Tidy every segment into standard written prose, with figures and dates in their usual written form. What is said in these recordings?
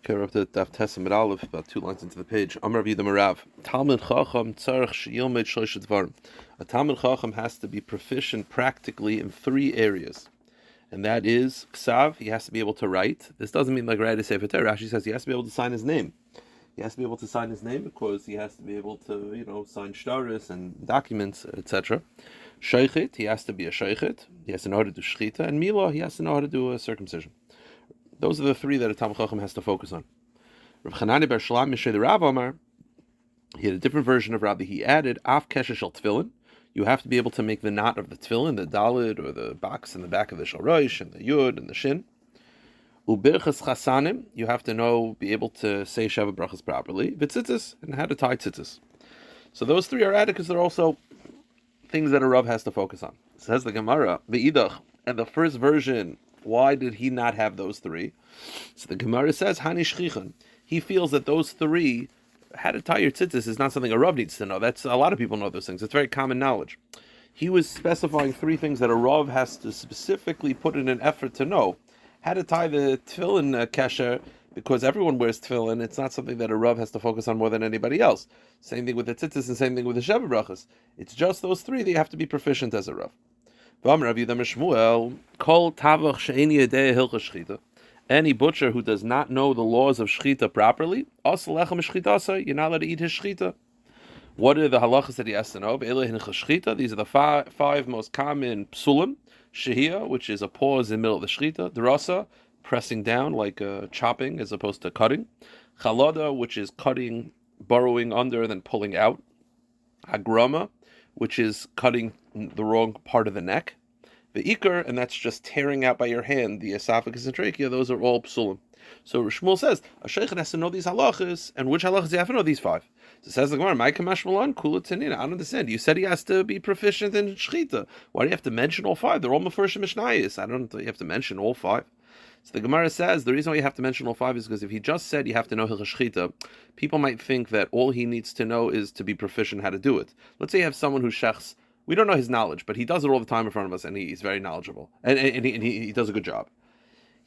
Okay, we're up to Daf Tesam Aleph, about 2 lines into the page. Amar Rabbi Marav. Talmud Chacham tzarich sheyilmed shlosh dvarim. A Talmud Chacham has to be proficient practically in 3 areas, and that is Ksav. He has to be able to write. This doesn't mean like write a Sefer Torah. Rashi says he has to be able to sign his name. He has to be able to sign his name because he has to be able to, sign shtaris and documents, etc. Sheichit, he has to be a sheichit. He has to know how to do shchita, and Milah, he has to know how to do a circumcision. Those are the 3 that a Talmud Chacham has to focus on. Rav Chanani bar Shlam Mishneh the Rav Amar, he had a different version of Rabbi. He added Af Kesher Shel Tefillin. You have to be able to make the knot of the tefillin, the dalid, or the box in the back of the shalrosh, and the yud, and the shin. Ubirchas chasanim, you have to be able to say Sheva brachas properly. Vitzitzis, and how to tie tzitzis. So those 3 are added because they're also things that a Rav has to focus on. Says the Gemara, Ve'idach, and the first version, why did he not have those 3? So the Gemara says, Hani shchichan. He feels that those 3, how to tie your tzitzis, is not something a Rav needs to know. That's a lot of people know those things. It's very common knowledge. He was specifying 3 things that a Rav has to specifically put in an effort to know. How to tie the tefillin kesher, because everyone wears tefillin. It's not something that a Rav has to focus on more than anybody else. Same thing with the tzitzis and same thing with the Sheva brachas. It's just those 3 that you have to be proficient as a Rav. Any butcher who does not know the laws of shchita properly, you're not allowed to eat his shchita. What are the halachas that he has to know? These are the 5 most common psulim. Shehiyah, which is a pause in the middle of the shchita. Drasa, pressing down like chopping as opposed to cutting. Chalada, which is cutting, burrowing under, then pulling out. Hagrama, which is cutting the wrong part of the neck. The ikar, and that's just tearing out by your hand the esophagus and trachea. Those are all psulim. So Shmuel says a sheikh has to know these halachas, and which halachas do you have to know? These 5. So it says the Gemara, "My kamash malan kula tanina." I don't understand. You said he has to be proficient in shchita. Why do you have to mention all 5? They're all mefurish mishnayos. I don't think you have to mention all 5. So the Gemara says the reason why you have to mention all 5 is because if he just said you have to know hilchos shchita, people might think that all he needs to know is to be proficient how to do it. Let's say you have someone who shechs. We don't know his knowledge, but he does it all the time in front of us, and he's very knowledgeable, and he does a good job.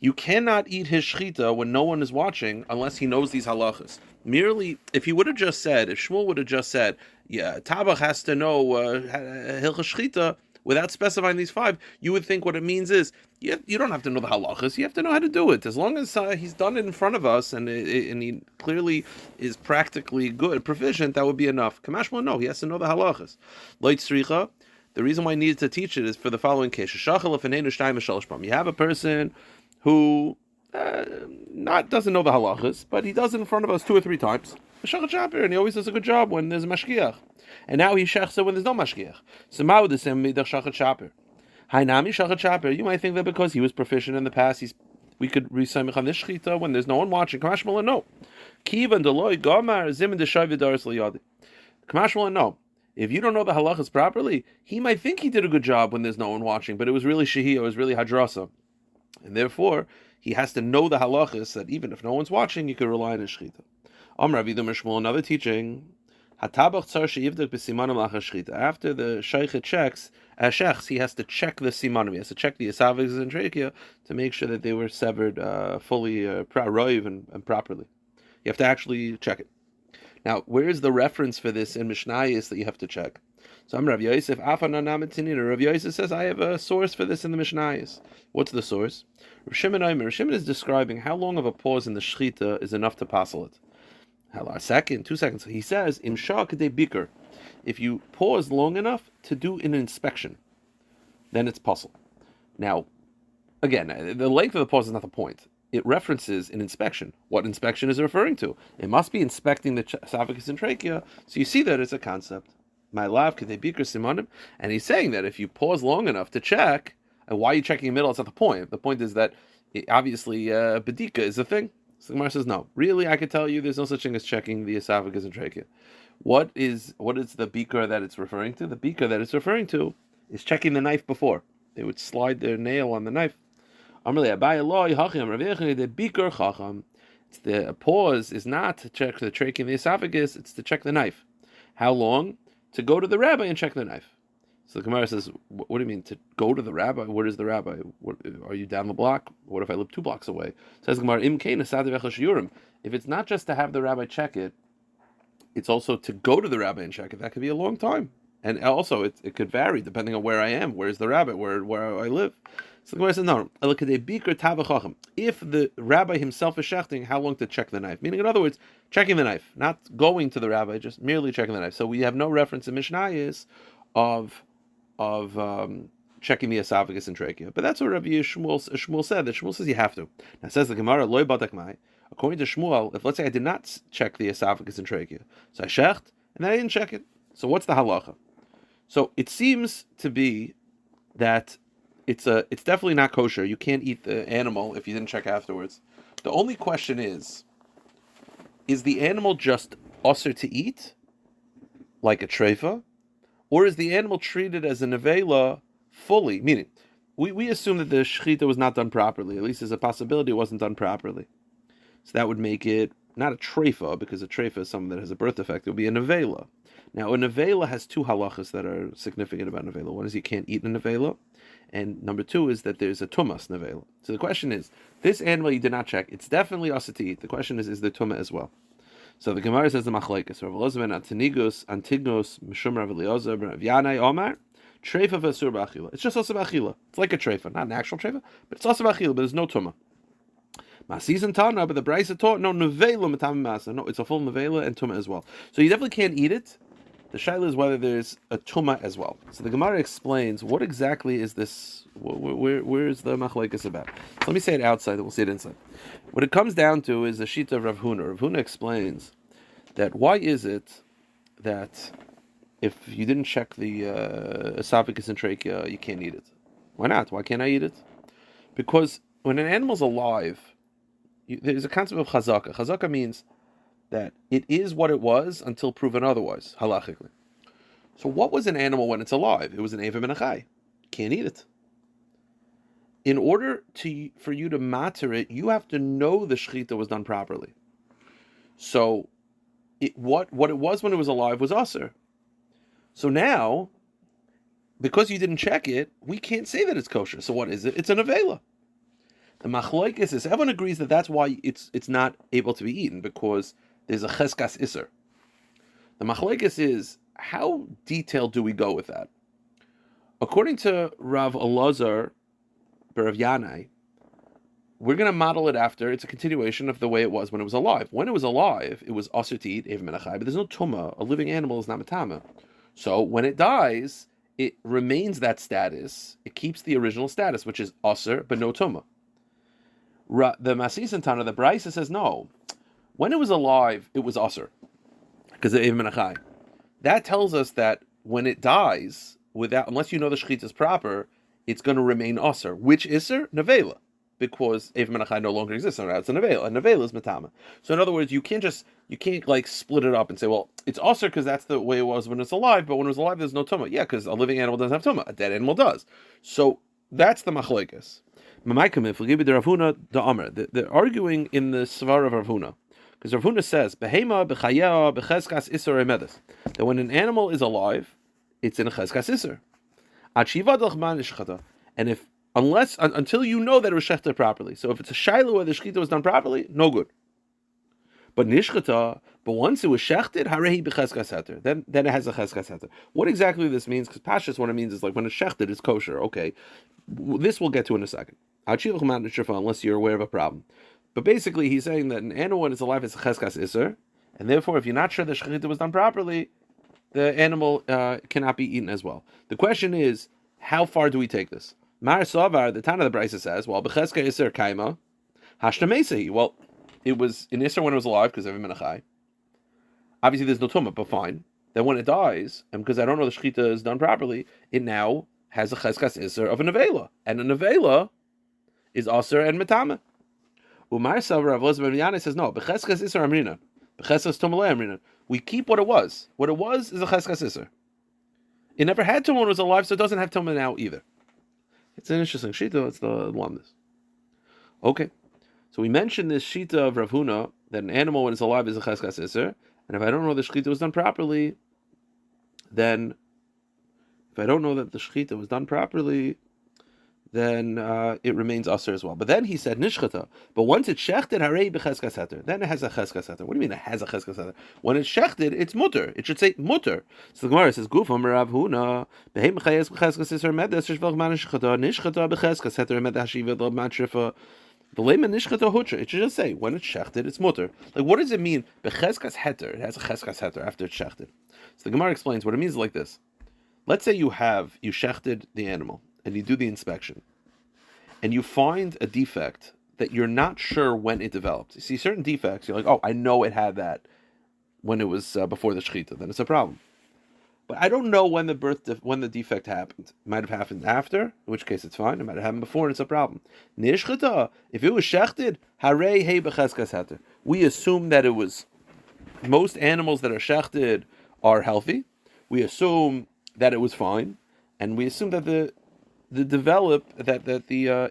You cannot eat his shchita when no one is watching unless he knows these halachas. Merely, if Shmuel would have just said, yeah, Tabach has to know hilchos shchita without specifying these 5, you would think what it means is, you don't have to know the halachas, you have to know how to do it. As long as he's done it in front of us, and he clearly is practically good, proficient, that would be enough. Kamashma, no, he has to know the halachas. Loit tzricha, the reason why I needed to teach it is for the following case. You have a person who doesn't know the halachas, but he does it in front of us 2 or 3 times. And he always does a good job when there's a mashgiach. And now he shechs it when there's no mashgiach. So ma'u desem midach shachat shaper. Hainami shachat shaper. You might think that because he was proficient in the past, we could resamich on this shchita when there's no one watching. Kamashmala, no. Kivan deloy gamar zimin deshavidaris liyadi. Kamashmala, no. If you don't know the halachas properly, he might think he did a good job when there's no one watching, but it was really shehiyah, it was really hadrasa. And therefore, he has to know the halachas that even if no one's watching, you can rely on his shchita. Rabbi Shmuel, another teaching. After the sheikh checks, he has to check the simanim. He has to check the esophagus and trachea to make sure that they were severed fully, roiv and properly. You have to actually check it. Now, where is the reference for this in Mishnayos that you have to check? So I'm Rav Yosef. Rav Yosef says I have a source for this in the Mishnayos. What's the source? Rav Shimon is describing how long of a pause in the shchita is enough to passel it. A second, 2 seconds. He says, "Im shah kadei biker." If you pause long enough to do an inspection, then it's puzzle. Now, again, the length of the pause is not the point. It references an inspection. What inspection is it referring to? It must be inspecting the esophagus and trachea. So you see that it's a concept. My lav kadei biker simanim, and he's saying that if you pause long enough to check, and why are you checking in the middle? It's not the point. The point is that obviously bedika is a thing. So the Gemara says, no, really, I could tell you there's no such thing as checking the esophagus and trachea. What is the beaker that it's referring to? The beaker that it's referring to is checking the knife before. They would slide their nail on the knife. The pause is not to check the trachea and the esophagus, it's to check the knife. How long? To go to the rabbi and check the knife. So the Gemara says, what do you mean to go to the rabbi? Where is the rabbi? What, are you down the block? What if I live 2 blocks away? Says the Gemara, if it's not just to have the rabbi check it, it's also to go to the rabbi and check it. That could be a long time. And also, it could vary depending on where I am. Where's the rabbi? Where I live? So the Gemara says, no. If the rabbi himself is shechting, how long to check the knife? Meaning, in other words, checking the knife, not going to the rabbi, just merely checking the knife. So we have no reference in Mishnayos of checking the esophagus and trachea. But that's what Rabbi Shmuel said. That Shmuel says you have to. Now says the Gemara, loy badak mai. According to Shmuel, if let's say I did not check the esophagus and trachea, so I shecht and then I didn't check it. So what's the halacha? So it seems to be that it's definitely not kosher. You can't eat the animal if you didn't check afterwards. The only question is the animal just usher to eat, like a treifa, or is the animal treated as a nevela fully? Meaning, we assume that the shechita was not done properly. At least there's a possibility it wasn't done properly. So that would make it not a treifa, because a treifa is something that has a birth defect. It would be a nevela. Now, a nevela has 2 halachas that are significant about nevela. One is you can't eat a nevela, and number 2 is that there's a tumas nevela. So the question is, this animal you did not check, it's definitely asa to eat. The question is there tuma as well? So the Gemara says the machlekes. Rav Elazar ben Antignos, Mishum Rav Eliezer ben Rav Yanai Omar, treifa v'asur b'achila. It's just asa b'achila. It's like a treifa, not an actual treifa, but it's asa b'achila, but there's no tuma. Masis and Tana, but the Brisa taught no nevela matam masa. No, it's a full nevela and tuma as well. So you definitely can't eat it. The shaila is whether there's a tuma as well. So the Gemara explains what exactly is this. Where is the machlekes about? So let me say it outside, then we'll see it inside. What it comes down to is the shita of Rav Huna. Rav Huna explains that why is it that if you didn't check the esophagus and trachea, you can't eat it? Why not? Why can't I eat it? Because when an animal's alive, there's a concept of chazaka. Chazaka means that it is what it was until proven otherwise, halachically. So what was an animal when it's alive? It was an evim and a chai. Can't eat it. In order for you to matter it, you have to know the shechita was done properly. So what it was when it was alive was aser. So now, because you didn't check it, we can't say that it's kosher. So what is it? It's an avela. The machlokes is, everyone agrees that that's why it's not able to be eaten, because there's a cheskas iser. The machlokes is, how detailed do we go with that? According to Rav Elazar Rav Yanai, we're going to model it after, it's a continuation of the way it was when it was alive. When it was alive, it was aser to eat, evim menachai, but there's no tuma. A living animal is not matama. So when it dies, it remains that status. It keeps the original status, which is aser, but no tuma. The Masis and Tana, the Brisa says no. When it was alive, it was aser, because of evim menachai. That tells us that when it dies, unless you know the shechita is proper, it's going to remain aser. Which iser? Nevela. Because evim menachai no longer exists. So now it's a nevela. A nevela is matama. So in other words, you can't like split it up and say, well, it's aser because that's the way it was when it's alive, but when it was alive, there's no tuma. Yeah, because a living animal doesn't have tuma. A dead animal does. So that's the machlokes. They're arguing in the svar of Rav Huna. Because Rav Huna says, Behema, b'chayah, b'cheskas isser emedes. That when an animal is alive, it's in a cheskas isser. And until you know that it was shechted properly. So if it's a shayla where the shechita was done properly, no good. But nishchata, but once it was shechted, harehi b'cheskas heter. Then it has a cheskas heter. What exactly this means? Because pashas, what it means is like when it's shechted, it's kosher. Okay, this we'll get to in a second. Unless you're aware of a problem. But basically, he's saying that an animal when it's alive is a cheskas isser, and therefore, if you're not sure the shechita was done properly, the animal cannot be eaten as well. The question is, how far do we take this? Mar Savar, the Tana of the Brisa says, well, b'cheska isser kaima, hashtamesei. Well, it was in isser when it was alive because of evim menachai. Obviously, there's no tumah, but fine. Then when it dies, and because I don't know the shechita is done properly, it now has a cheskas isser of a nevela, and a nevela is aser and metama. Umar Savar Rav Elazar ben Yanai says no. B'cheskas isser amrina, b'cheskas tumalei amrina. We keep what it was. What it was is a cheskas isser. It never had tumah when it was alive, so it doesn't have tumah now either. It's an interesting shita. It's the lamdas. Okay, so we mentioned this shita of Rav Huna that an animal when it's alive is a cheskas isser, and if I don't know the shita was done properly, then if I don't know that the shechita was done properly, then it remains aser as well. But then he said nishchata. But once it's shechted, harei b'cheskas heter. Then it has a cheskas heter. What do you mean it has a cheskas heter? When it's shechted, it's mutter. It should say mutter. So the Gemara says, Gufam Rav Huna, behem chayes b'cheskas iser medes shvach man nishchata b'cheskas heter med hashiva lo man shrifa. V'lema nishchata hutra. It should just say when it's shechted, it's mutter. Like what does it mean? B'cheskas heter. It has a cheskas heter after it's shechted. So the Gemara explains what it means like this. Let's say you shechted the animal and you do the inspection, and you find a defect that you're not sure when it developed. You see certain defects, you're like, oh, I know it had that when it was before the shechita. Then it's a problem. But I don't know when the defect happened. It might have happened after, in which case it's fine. It might have happened before, and it's a problem. Nishchata, if it was shechted, harei hei b'cheskas heter. We assume that it was. Most animals that are shechted are healthy. We assume that it was fine, and we assume that the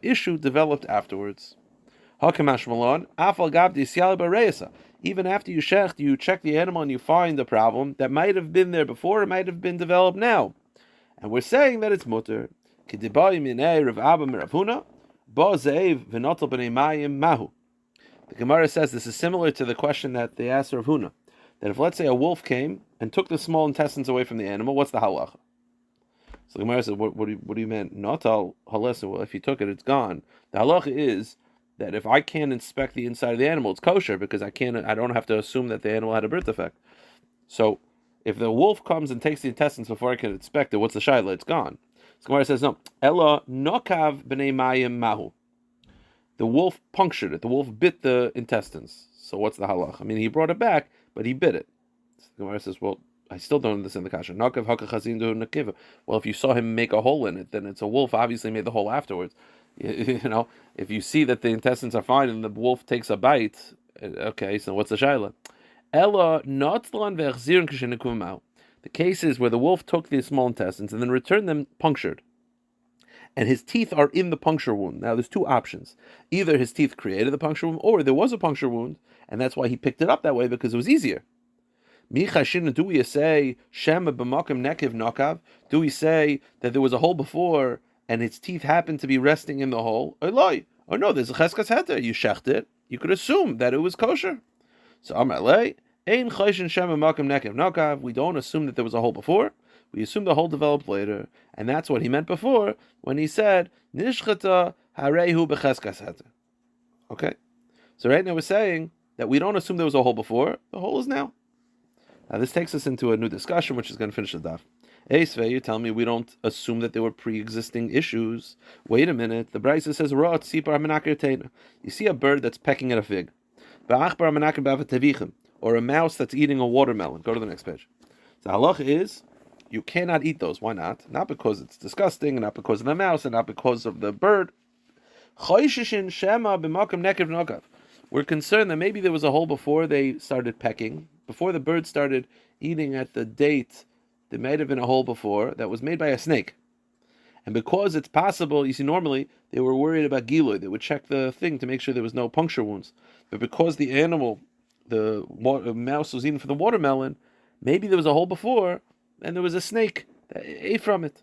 issue developed afterwards. Even after you shecht, you check the animal and you find a problem that might have been there before, it might have been developed now, and we're saying that it's mutter. The Gemara says this is similar to the question that they asked Rav Huna, that if let's say a wolf came and took the small intestines away from the animal, what's the halacha? So the Gemara says, what do you mean? Not al halasa. Well, if you took it, it's gone. The halacha is that if I can't inspect the inside of the animal, it's kosher because I don't have to assume that the animal had a birth defect. So if the wolf comes and takes the intestines before I can inspect it, what's the shaila? It's gone. So the Gemara says, no. Ella nokav b'nei mayim mahu. The wolf punctured it. The wolf bit the intestines. So what's the halach? I mean, he brought it back, but he bit it. So the Gemara says, well, I still don't understand the kasha. Well, if you saw him make a hole in it, then it's a wolf. Obviously, made the hole afterwards. You know, if you see that the intestines are fine and the wolf takes a bite, okay. So what's the shaila? The case is where the wolf took the small intestines and then returned them punctured, and his teeth are in the puncture wound. Now, there's two options: either his teeth created the puncture wound, or there was a puncture wound, and that's why he picked it up that way because it was easier. Do we say Shema b'makom nekiv nokav? Do we say that there was a hole before and its teeth happened to be resting in the hole? Or no, there's a cheskas heter. You shecht it. You could assume that it was kosher. So amalei ein chayshin Shema b'makom nekiv nokav. We don't assume that there was a hole before. We assume the hole developed later, and that's what he meant before when he said nishchata harehu b'cheskas heter. Okay, so right now we're saying that we don't assume there was a hole before. The hole is now. Now this takes us into a new discussion, which is going to finish the daf. Eisvei, you're telling me we don't assume that there were pre-existing issues. Wait a minute. The Brisa says, you see a bird that's pecking at a fig. Or a mouse that's eating a watermelon. Go to the next page. The halacha is, you cannot eat those. Why not? Not because it's disgusting, and not because of the mouse, and not because of the bird. We're concerned that maybe there was a hole before they started pecking. Before the bird started eating at the date, there might have been a hole before that was made by a snake. And because it's possible, you see, normally they were worried about giloy. They would check the thing to make sure there was no puncture wounds. But because the animal, the mouse was eating for the watermelon, maybe there was a hole before and there was a snake that ate from it.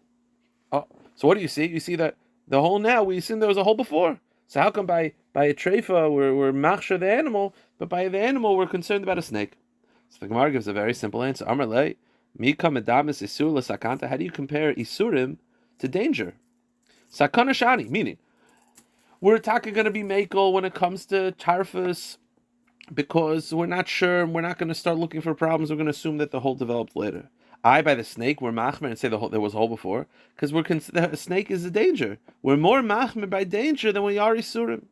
Oh, so what do you see? You see that the hole now, we assume there was a hole before. So how come by a treifa we're machshir the animal, but by the animal we're concerned about a snake? So the Gemara gives a very simple answer. Amarle, mika medamis isur l'sakanta. How do you compare isurim to danger? Sakana shani, meaning we're talking going to be makel when it comes to tarfus because we're not sure. We're not going to start looking for problems. We're going to assume that the hole developed later. By the snake, we're machmer and say there was a hole before because the snake is a danger. We're more machmer by danger than we are isurim.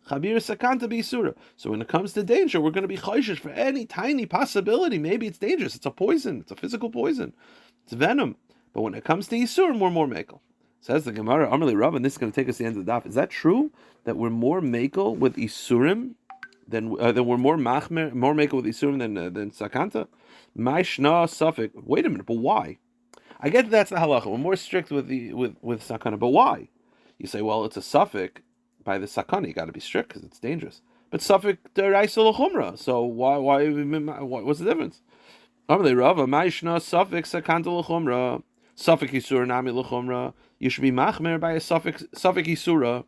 Chabir sakanta b'isura. So when it comes to danger, we're going to be chayshish for any tiny possibility. Maybe it's dangerous. It's a poison. It's a physical poison. It's venom. But when it comes to isurim, we're more mekel. Says the Gemara, Amarli Rav, and this is going to take us to the end of the daf. Is that true that we're more mekel with isurim than we're more machmer, more mekel with isurim than sakanta? My shna suffix. Wait a minute, but why? I get that's the halacha. We're more strict with sakana, but why? You say, well, it's a suffix. By the sakana, you got to be strict because it's dangerous. But suffix deraisa l'chumra. So why? What's the difference? Amalei Rava, ma'ishna suffix sakanta l'chumra. Safek Yisura Nami L'chumra, you should be machmer by a Safek Yisura.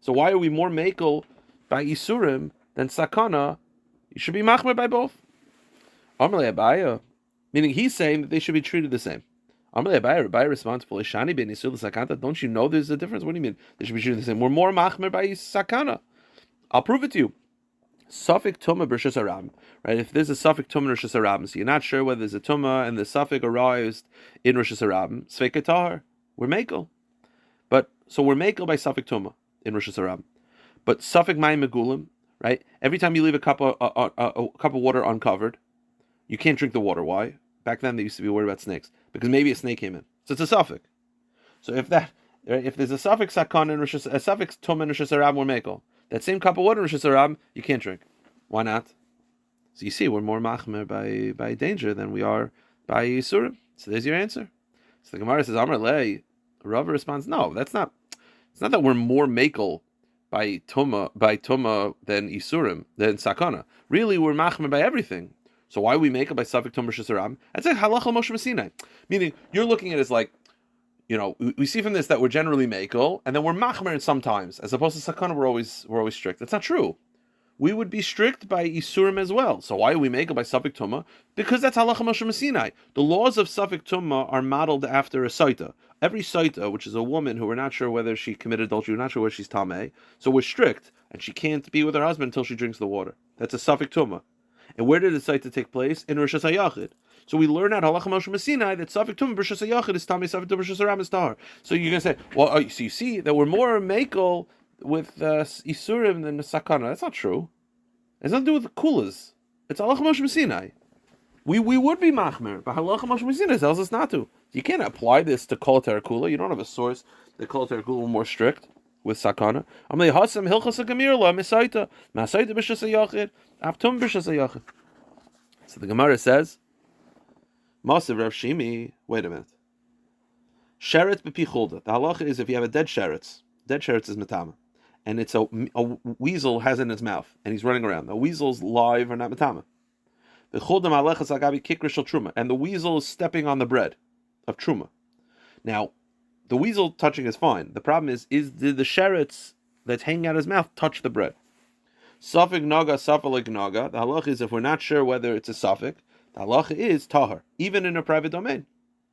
So why are we more makel by Yisurim than Sakana? You should be machmer by both. Amalei Abaya, meaning he's saying that they should be treated the same. Amalei Abaya, Rabbi responds, Shani ben Yisur Sakanta. Don't you know there's a difference? What do you mean? They should be treated the same. We're more machmer by Sakana. I'll prove it to you. Safek Tuma b'Rishus Harabim, right? If there's a Safek Tuma in Rishus Harabim, so you're not sure whether there's a Tuma and the Safek arised in Rishus Harabim, Sveika Tahar, we're makel. But so we're makel by Safek Tuma in Rishus Harabim. But Safek Mayim Megulim, right? Every time you leave a cup of water uncovered, you can't drink the water. Why? Back then they used to be worried about snakes because maybe a snake came in. So it's a Safek. So if there's a Safek Sakana in Rishus, a Safek Tuma in Rishus Harabim, we're makel. That same cup of water in Rishus Harabim, you can't drink. Why not? So you see, we're more machmer by danger than we are by Yisurim. So there's your answer. So the Gemara says, Amar Lei. Rabbi responds, no, that's not. It's not that we're more makel by tuma than Yisurim, than Sakana. Really, we're machmer by everything. So why we makel by Safek Tuma Rishus Harabim? That's like halacha Moshe Sinai. Meaning, you're looking at it as like, we see from this that we're generally makel, and then we're machmer sometimes, as opposed to Sakana, we're always strict. That's not true. We would be strict by Isurim as well. So why are we makel by Safek Tuma? Because that's halacha Moshe Sinai. The laws of Safek Tuma are modeled after a saita. Every saita, which is a woman who we're not sure whether she committed adultery, we're not sure whether she's tameh, so we're strict, and she can't be with her husband until she drinks the water. That's a Safek Tuma. And where did the saita take place? In Rishus HaYachid. So we learn out halacha Moshe Sinai that Safek Tuma b'Rishus HaYachid is tameh, Safek Tuma b'Rishus Harabim is tahar. So you're going to say, well, so you see that we're more makel with Isurim than the Sakana. That's not true. It's nothing to do with the kulas. It's halacha Moshe Sinai. We would be machmer, but halacha Moshe Sinai tells us not to. You can't apply this to kol terakula. You don't have a source that kol terakula were more strict with Sakana. Amalei hasam hilchas hagamir la misaita masaita b'Rishus HaYachid aptum b'Rishus HaYachid. So the Gemara says, Masav Rav Shimi. Wait a minute. Sheretz b'pi chulda. The halacha is if you have a dead sheretz is matama. And it's a weasel has it in its mouth, and he's running around. The weasel's live or not matama. The chuldam alechas agabi kikrishal truma, and the weasel is stepping on the bread of truma. Now, the weasel touching is fine. The problem is did the sheretz that's hanging out his mouth touch the bread? Safek naga, safek naga. The halacha is if we're not sure whether it's a safek, the halacha is tahar, even in a private domain.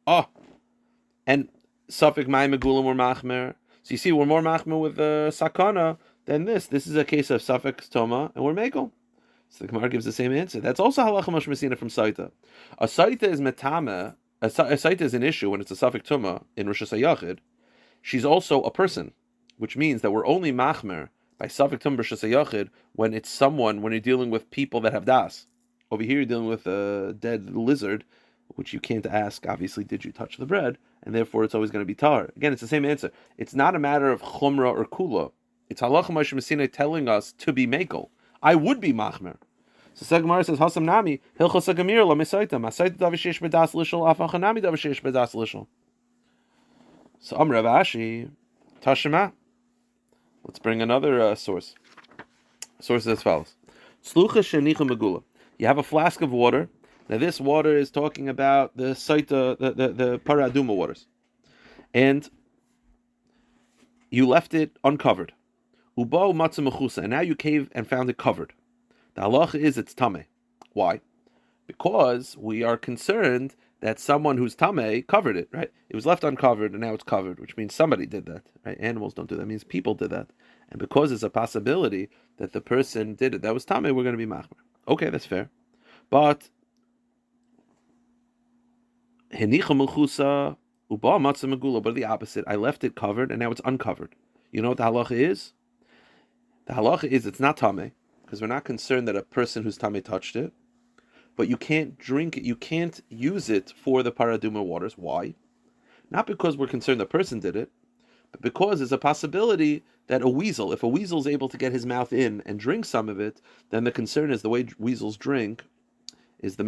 And safek mayim megulim or machmer. So you see, we're more machmer with Sakana than this. This is a case of Safek Toma, and we're Mekel. So the Gemara gives the same answer. That's also halacha Moshe Sinai from Saita. A Saita is metame. A Saita is an issue when it's a Safek Toma in Rishus HaYachid. She's also a person, which means that we're only machmer by Safek Toma Rishus HaYachid when you're dealing with people that have das. Over here, you're dealing with a dead lizard, which you can't ask, obviously, did you touch the bread? And therefore it's always going to be tar. Again, it's the same answer. It's not a matter of chumrah or kula. It's halacha Moshe Sinai telling us to be mekel. I would be machmer. So Sagmar says, Hasam nami, hilchos hagamir la misaita, masaita davishesh bedas lishol, afachanami davishesh bedas lishol. So Rav Ashi, Tashema. Let's bring another source. Source is as follows. Slucha shenicha megula. You have a flask of water. Now this water is talking about the saita, the paraduma waters, and you left it uncovered. Ubo matzah mechusa, and now you cave and found it covered. The halacha is it's tameh. Why? Because we are concerned that someone who's tameh covered it. Right? It was left uncovered and now it's covered, which means somebody did that. Right? Animals don't do that. It means people did that, and because there's a possibility that the person did it that was tameh, we're going to be machmer. Okay, that's fair, but henicha mechusa uba matzah megula, but the opposite. I left it covered and now it's uncovered. You know what the halacha is? The halacha is it's not tameh because we're not concerned that a person who's tameh touched it, but you can't drink it. You can't use it for the paraduma waters. Why? Not because we're concerned the person did it, but because there's a possibility that if a weasel is able to get his mouth in and drink some of it, then the concern is the way weasels drink is the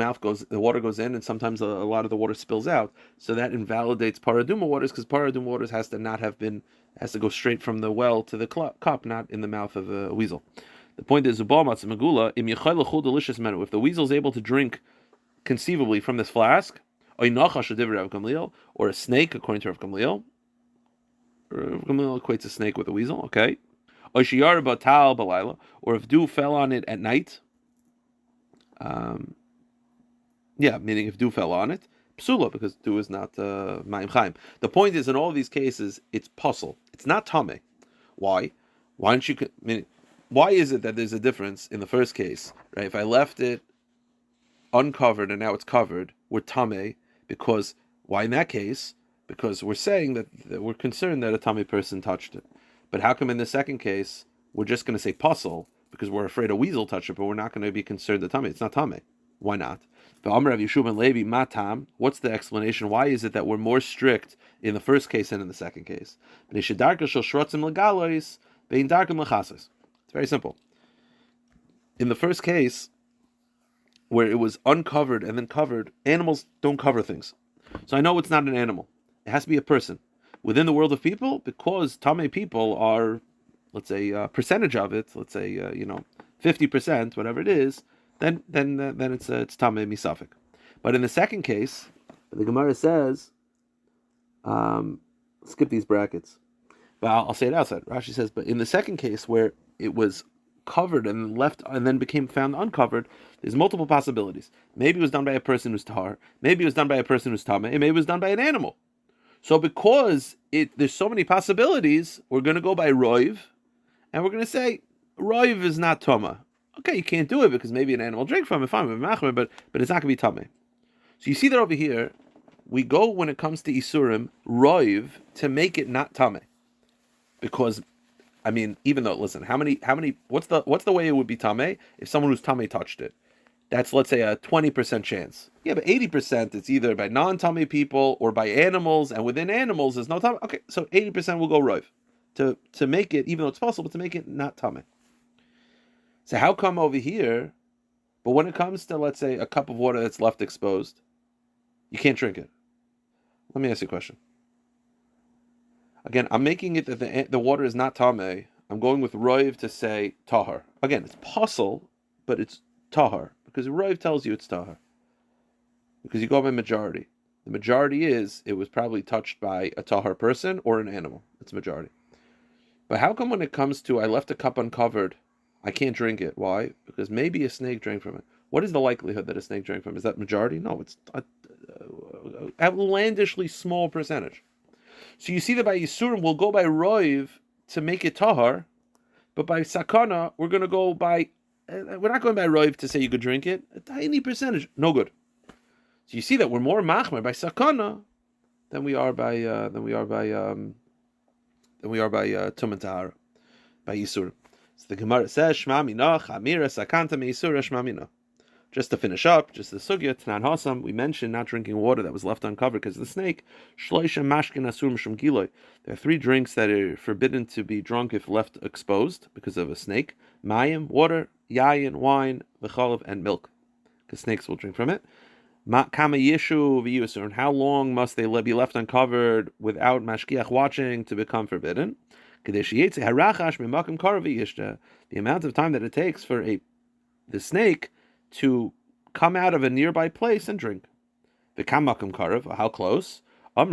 water goes in, and sometimes a lot of the water spills out. So that invalidates paraduma waters, because paraduma waters has to go straight from the well to the cup, not in the mouth of a weasel. The point is, if the weasel is able to drink conceivably from this flask, Or a snake, according to Rav Gamliel. Rav Gamliel equates a snake with a weasel, okay. Or if dew fell on it at night. Meaning if dew fell on it, psula, because dew is not ma'im chaim. The point is, in all of these cases, it's puzzle. It's not tameh. Why? Why don't you? Why is it that there's a difference in the first case, right? If I left it uncovered and now it's covered, we're tameh, because why in that case? Because we're saying that we're concerned that a tameh person touched it. But how come in the second case we're just going to say puzzle because we're afraid a weasel touched it, but we're not going to be concerned that tameh? It's not tameh. Why not? What's the explanation? Why is it that we're more strict in the first case than in the second case? It's very simple. In the first case, where it was uncovered and then covered, animals don't cover things. So I know it's not an animal. It has to be a person. Within the world of people, because tameh people are, let's say, a percentage of it, let's say, 50%, whatever it is, then it's tameh misafik. But in the second case, the Gemara says, skip these brackets. But I'll say it outside. Rashi says, but in the second case where it was covered and left and then became found uncovered, there's multiple possibilities. Maybe it was done by a person who's tahar. Maybe it was done by a person who's tameh. And maybe it was done by an animal. So because there's so many possibilities, we're going to go by roiv, and we're going to say roiv is not tama. Okay, you can't do it because maybe an animal drank from it, fine, but it's not going to be tameh. So you see that over here, we go when it comes to isurim roiv to make it not tameh, because even though, listen, how many? What's the way it would be tameh if someone who's tameh touched it? That's, let's say, a 20% chance. Yeah, but 80% it's either by non-tameh people or by animals, and within animals there's no tameh. Okay, so 80% will go roiv to make it, even though it's possible, to make it not tameh. So how come over here, but when it comes to, let's say, a cup of water that's left exposed, you can't drink it? Let me ask you a question. Again, I'm making it that the water is not tameh. I'm going with roiv to say tahar. Again, it's possible, but it's tahar, because roiv tells you it's tahar. Because you go by majority. The majority is it was probably touched by a tahar person or an animal. It's majority. But how come when it comes to I left a cup uncovered, I can't drink it? Why? Because maybe a snake drank from it. What is the likelihood that a snake drank from it? Is that majority? No, it's an outlandishly small percentage. So you see that by Yisurim, we'll go by roiv to make it tahar, but by sakana, we're going to go by, we're not going by roiv to say you could drink it. A tiny percentage, no good. So you see that we're more machmer by sakana than we are by tum and tahara, by Yisurim. So the Gemara says, Shma mina, chamira sakanta me Yisura shma mina. Just to finish up, just the sugya, Tanan Hasam, we mentioned not drinking water that was left uncovered because of the snake. Shloisha mashkin asur mishum giloy. There are 3 drinks that are forbidden to be drunk if left exposed because of a snake. Mayim, water, yayin, wine, v'chalav, and milk, because snakes will drink from it. Kama yishu v'yusur. And how long must they be left uncovered without mashkiach watching to become forbidden? The amount of time that it takes for the snake to come out of a nearby place and drink. How close? Just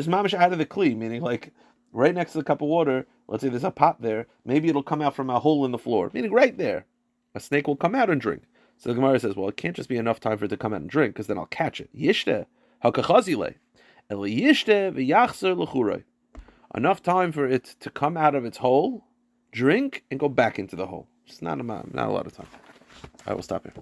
mamish out of the kli, meaning like right next to the cup of water. Let's say there's a pot there. Maybe it'll come out from a hole in the floor, meaning right there. A snake will come out and drink. So the Gemara says, well, it can't just be enough time for it to come out and drink, because then I'll catch it. Enough time for it to come out of its hole, drink, and go back into the hole. It's not a lot of time. I will stop here.